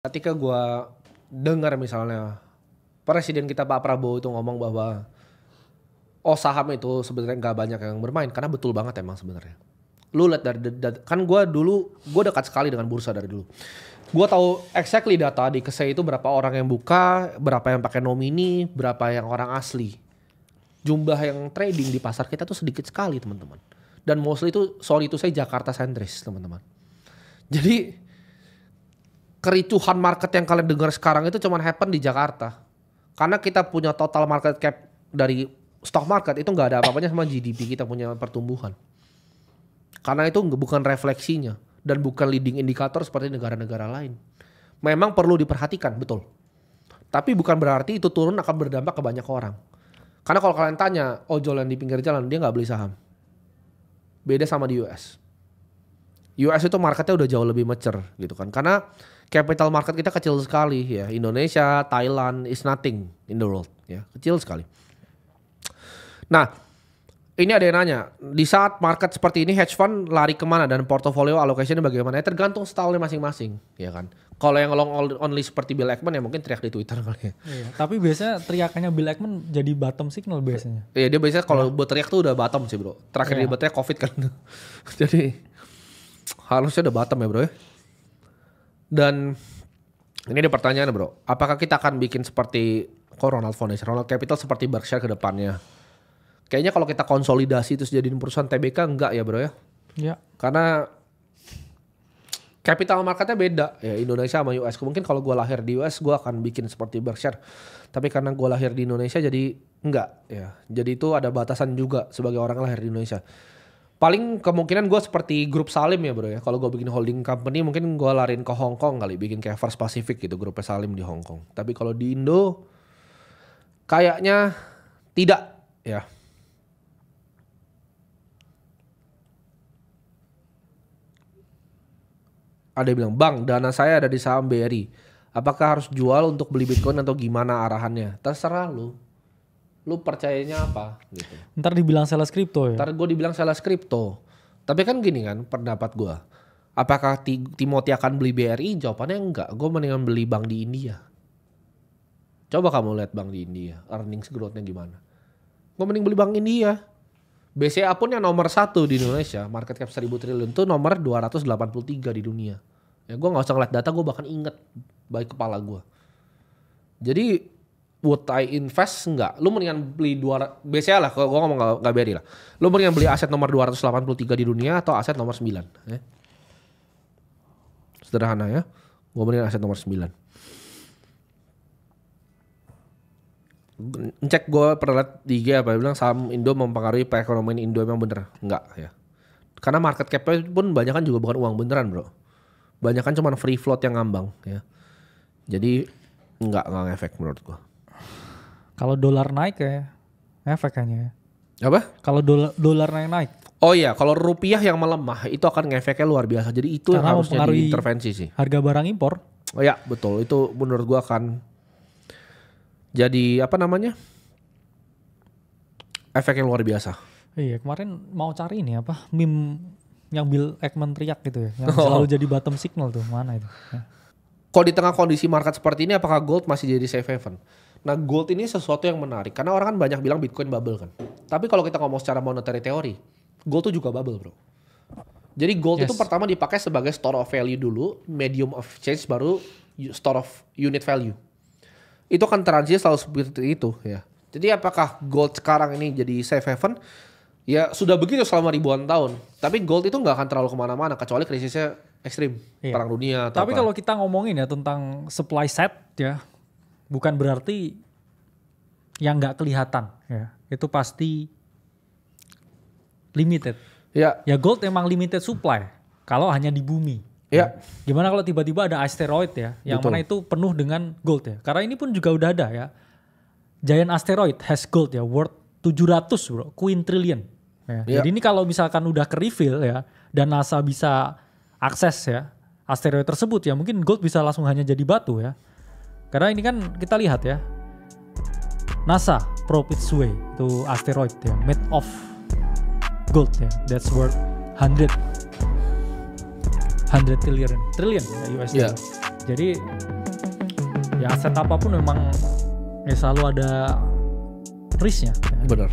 Ketika gue dengar misalnya presiden kita Pak Prabowo itu ngomong bahwa saham itu sebenarnya nggak banyak yang bermain, karena betul banget emang sebenarnya. Lu lihat kan gue dekat sekali dengan bursa dari dulu. Gue tahu exactly data di KSE itu berapa orang yang buka, berapa yang pakai nomini, berapa yang orang asli. Jumlah yang trading di pasar kita tuh sedikit sekali teman-teman. Dan mostly itu saya Jakarta sentris teman-teman. Jadi kericuhan market yang kalian dengar sekarang itu cuma happen di Jakarta. Karena kita punya total market cap dari stock market itu nggak ada apa-apanya sama GDP kita punya pertumbuhan. Karena itu bukan refleksinya dan bukan leading indicator seperti negara-negara lain. Memang perlu diperhatikan, betul. Tapi bukan berarti itu turun akan berdampak ke banyak orang. Karena kalau kalian tanya ojol yang di pinggir jalan, dia nggak beli saham. Beda sama di US. US itu marketnya udah jauh lebih mature gitu kan. Karena capital market kita kecil sekali ya. Indonesia, Thailand is nothing in the world ya. Kecil sekali. Nah, ini ada yang nanya, di saat market seperti ini hedge fund lari kemana dan portfolio allocation-nya bagaimana? Ya tergantung style-nya masing-masing ya kan. Kalau yang long only seperti Bill Ackman ya mungkin teriak di Twitter kali ya. Iya, tapi biasanya teriakannya Bill Ackman jadi bottom signal biasanya. Iya, dia biasanya kalau buat teriak tuh udah bottom sih bro. Terakhir dia buat teriak COVID kan. Jadi harusnya udah bottom ya bro ya. Dan ini ada pertanyaan bro. Apakah kita akan bikin seperti Ronald Foundation, Ronald Capital seperti Berkshire ke depannya? Kayaknya kalau kita konsolidasi terus jadiin perusahaan TBK enggak ya bro ya? Iya. Karena capital marketnya beda ya Indonesia sama US. Mungkin kalau gue lahir di US gue akan bikin seperti Berkshire. Tapi karena gue lahir di Indonesia jadi enggak ya. Jadi itu ada batasan juga sebagai orang lahir di Indonesia. Paling kemungkinan gue seperti grup Salim ya bro ya. Kalau gue bikin holding company mungkin gue lariin ke Hong Kong kali. Bikin kayak First Pacific gitu, grupnya Salim di Hong Kong. Tapi kalau di Indo kayaknya tidak ya. Ada yang bilang, bang dana saya ada di saham BRI. Apakah harus jual untuk beli Bitcoin atau gimana arahannya? Terserah lu. Lu percayanya apa gitu. Ntar dibilang sales kripto ya? Ntar gue dibilang sales kripto. Tapi kan gini kan pendapat gue. Apakah Timothy akan beli BRI? Jawabannya enggak. Gue mendingan beli bank di India. Coba kamu lihat bank di India. Earnings growth-nya gimana. Gue mending beli bank India. BCA pun yang nomor 1 di Indonesia. Market cap 1.000 triliun itu nomor 283 di dunia. Ya gue gak usah ngeliat data, gue bahkan inget baik kepala gue. Jadi would I invest? Enggak. Lu mendingan beli BCA lah, gue ngomong gak BRI lah. Lu mendingan beli aset nomor 283 di dunia atau aset nomor 9. Ya. Sederhana ya. Gue mendingan aset nomor 9. Cek gue pernah liat di IG apa bilang saham Indo mempengaruhi perekonomian Indo, emang bener? Enggak ya. Karena market cap-nya pun banyak kan juga bukan uang beneran bro. Banyak kan cuma free float yang ngambang ya. Jadi enggak ngefek menurut gue. Kalau dolar naik ya efek kayaknya ya. Apa? Kalau dolar naik. Oh iya, kalau rupiah yang melemah itu akan ngefeknya luar biasa. Jadi itu yang harusnya diintervensi sih. Harga barang impor. Oh iya betul, itu menurut gue akan jadi apa namanya? Efek yang luar biasa. Iya, kemarin mau cari ini apa? Meme yang Bill Ackman teriak gitu ya. Yang selalu jadi bottom signal tuh. Mana itu? Ya. Kalau di tengah kondisi market seperti ini apakah gold masih jadi safe haven? Nah, gold ini sesuatu yang menarik karena orang kan banyak bilang Bitcoin bubble kan. Tapi kalau kita ngomong secara monetary teori, gold itu juga bubble, bro. Jadi gold itu pertama dipakai sebagai store of value dulu, medium of change baru store of unit value. Itu kan transisi selalu seperti itu ya. Jadi apakah gold sekarang ini jadi safe haven? Ya sudah begitu selama ribuan tahun. Tapi gold itu nggak akan terlalu kemana-mana kecuali krisisnya ekstrim, perang dunia. Tapi kalau kita ngomongin ya tentang supply side ya, bukan berarti yang nggak kelihatan ya. Itu pasti limited. Ya gold emang limited supply kalau hanya di bumi. Ya. Gimana kalau tiba-tiba ada asteroid ya, yang mana itu penuh dengan gold ya. Karena ini pun juga udah ada ya. Giant asteroid has gold ya, worth 700 bro, quintillion. Ya. Jadi ini kalau misalkan udah ke reveal ya, dan NASA bisa akses ya asteroid tersebut ya, mungkin gold bisa langsung hanya jadi batu ya. Karena ini kan kita lihat ya, NASA probe its way to asteroid ya, made of gold ya, that's worth 100 trillion ya, US dollar. Jadi ya aset apapun memang ya selalu ada risknya. Benar.